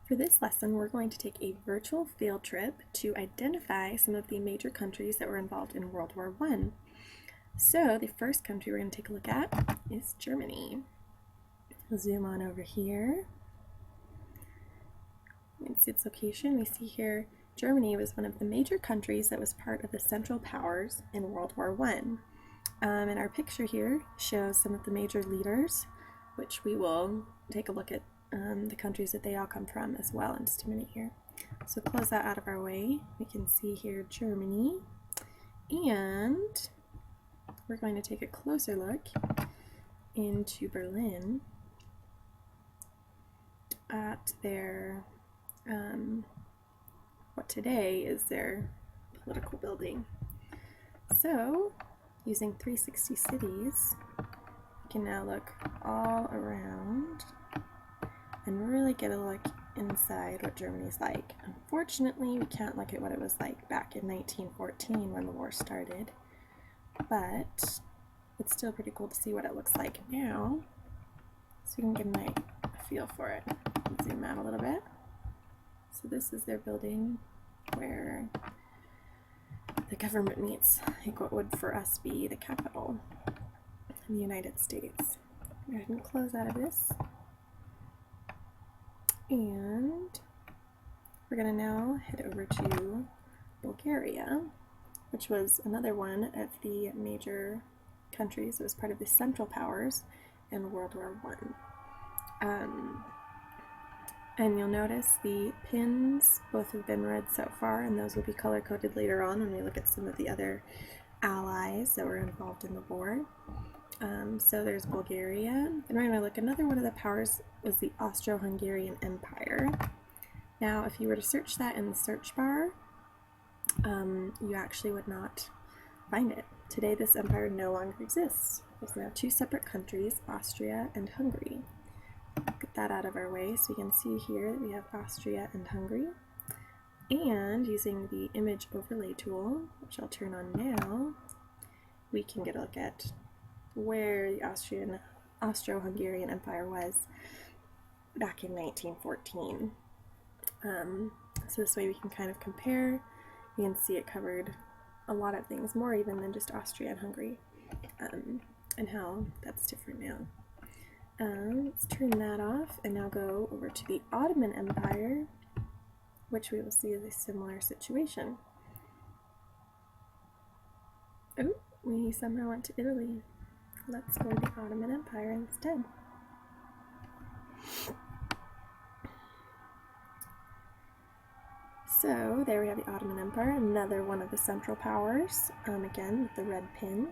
For this lesson, we're going to take a virtual field trip to identify some of the major countries that were involved in World War I. So the first country we're going to take a look at is Germany. We'll zoom on over here. You can see its location. We see here Germany was one of the major countries that was part of the Central Powers in World War I. And our picture here shows some of the major leaders, which we will take a look at the countries that they all come from as well in just a minute here. So close that out of our way. We can see here Germany, and we're going to take a closer look into Berlin at their what today is their political building. So using 360 cities, we can now look all around and really get a look inside what Germany's like. Unfortunately, we can't look at what it was like back in 1914 when the war started, but it's still pretty cool to see what it looks like now, so you can get a feel for it. Zoom out a little bit. So this is their building where the government meets, like what would for us be the Capitol in the United States. Go ahead and close out of this. And we're going to now head over to Bulgaria, which was another one of the major countries that was part of the Central Powers in World War I. And you'll notice the pins both have been red so far, and those will be color-coded later on when we look at some of the other allies that were involved in the war. So there's Bulgaria. And we're going to look, another one of the powers was the Austro-Hungarian Empire. Now, if you were to search that in the search bar, you actually would not find it. Today, this empire no longer exists. There's now two separate countries, Austria and Hungary. Get that out of our way so we can see here that we have Austria and Hungary. And using the image overlay tool, which I'll turn on now, we can get a look at where the Austro-Hungarian Empire was back in 1914. So this way we can kind of compare. You can see it covered a lot of things, more even than just Austria and Hungary, and how that's different now. Let's turn that off and now go over to the Ottoman Empire, which we will see is a similar situation. Oh, we somehow went to Italy. Let's go to the Ottoman Empire instead. So there we have the Ottoman Empire, another one of the Central Powers, again with the red pin,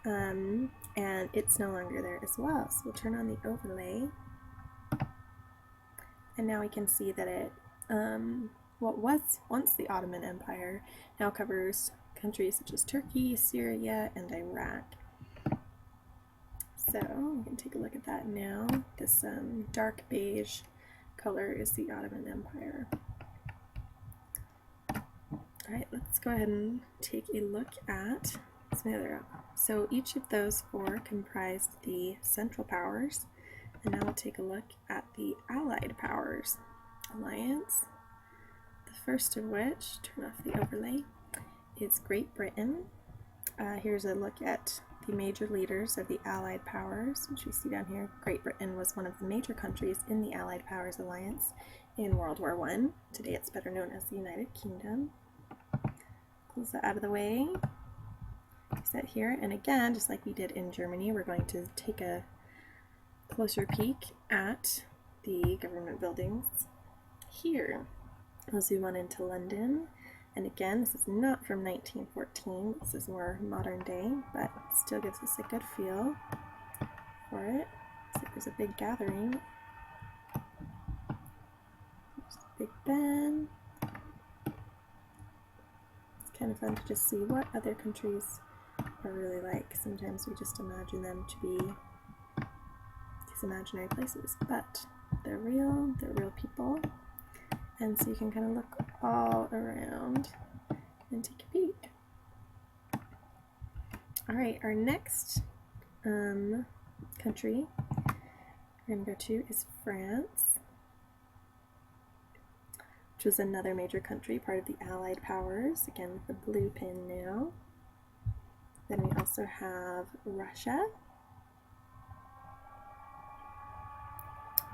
and it's no longer there as well. So we'll turn on the overlay, and now we can see that it, what was once the Ottoman Empire, now covers countries such as Turkey, Syria, and Iraq. So we can take a look at that now. This dark beige color is the Ottoman Empire. Alright, let's go ahead and take a look at some other. So each of those four comprised the Central Powers, and now we'll take a look at the Allied Powers Alliance. The first of which, turn off the overlay, is Great Britain. Here's a look at the major leaders of the Allied Powers, which we see down here. Great Britain was one of the major countries in the Allied Powers Alliance in World War I. Today it's better known as the United Kingdom. Close that out of the way. Set here, and again, just like we did in Germany, we're going to take a closer peek at the government buildings here. I'll zoom on into London, and again, this is not from 1914, this is more modern day, but still gives us a good feel for it. Looks like there's a big gathering. There's Big Ben. It's kind of fun to just see what other countries are really like. Sometimes we just imagine them to be these imaginary places, but they're real people, and so you can kind of look all around and take a peek. Alright, our next country we're going to go to is France. which was another major country, part of the Allied powers, again with the blue pin now. Then we also have Russia,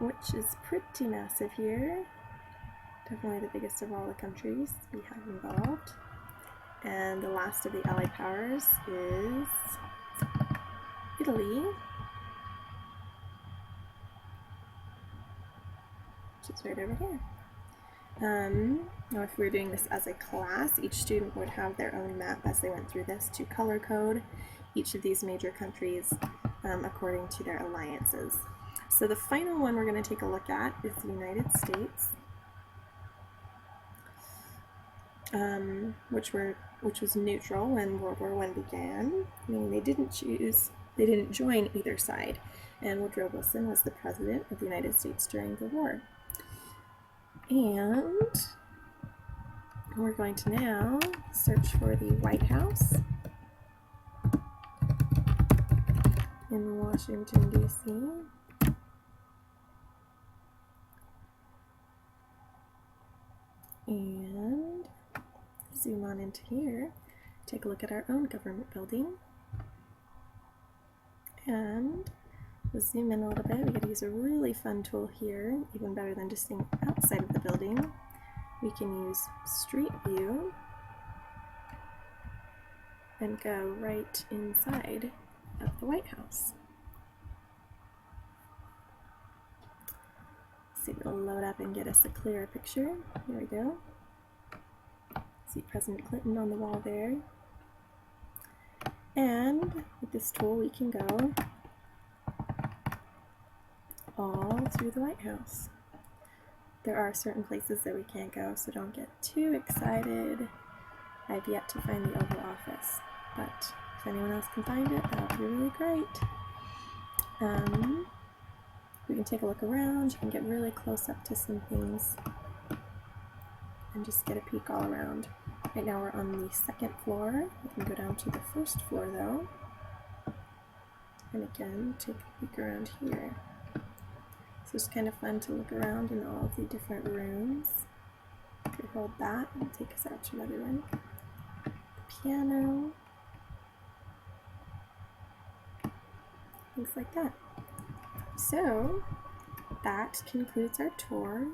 which is pretty massive here. Definitely the biggest of all the countries we have involved. And the last of the Allied powers is Italy, which is right over here. Now if we were doing this as a class, each student would have their own map as they went through this to color code each of these major countries according to their alliances. So the final one we're going to take a look at is the United States, which was neutral when World War I began, meaning they didn't join either side, and Woodrow Wilson was the president of the United States during the war. And we're going to now search for the White House in Washington, D.C. And zoom on into here, take a look at our own government building. And we'll zoom in a little bit. We get to use a really fun tool here, even better than just seeing outside of the building. We can use Street View and go right inside of the White House. See if it'll load up and get us a clearer picture. Here we go. See President Clinton on the wall there. And with this tool we can go all through the White House. There are certain places that we can't go, so don't get too excited. I've yet to find the Oval Office, but if anyone else can find it, that would be really great. We can take a look around. You can get really close up to some things and just get a peek all around. Right now we're on the second floor. We can go down to the first floor though, and again take a peek around here. So it's kind of fun to look around in all of the different rooms. If we hold that, it'll take us out to another room. The piano, things like that. So that concludes our tour.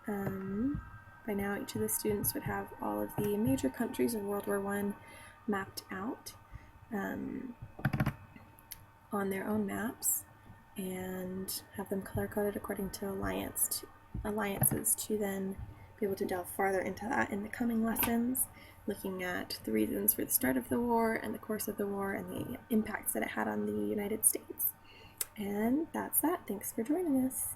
By now each of the students would have all of the major countries of World War I mapped out on their own maps, and have them color-coded according to alliances to then be able to delve farther into that in the coming lessons, looking at the reasons for the start of the war and the course of the war and the impacts that it had on the United States. And that's that. Thanks for joining us.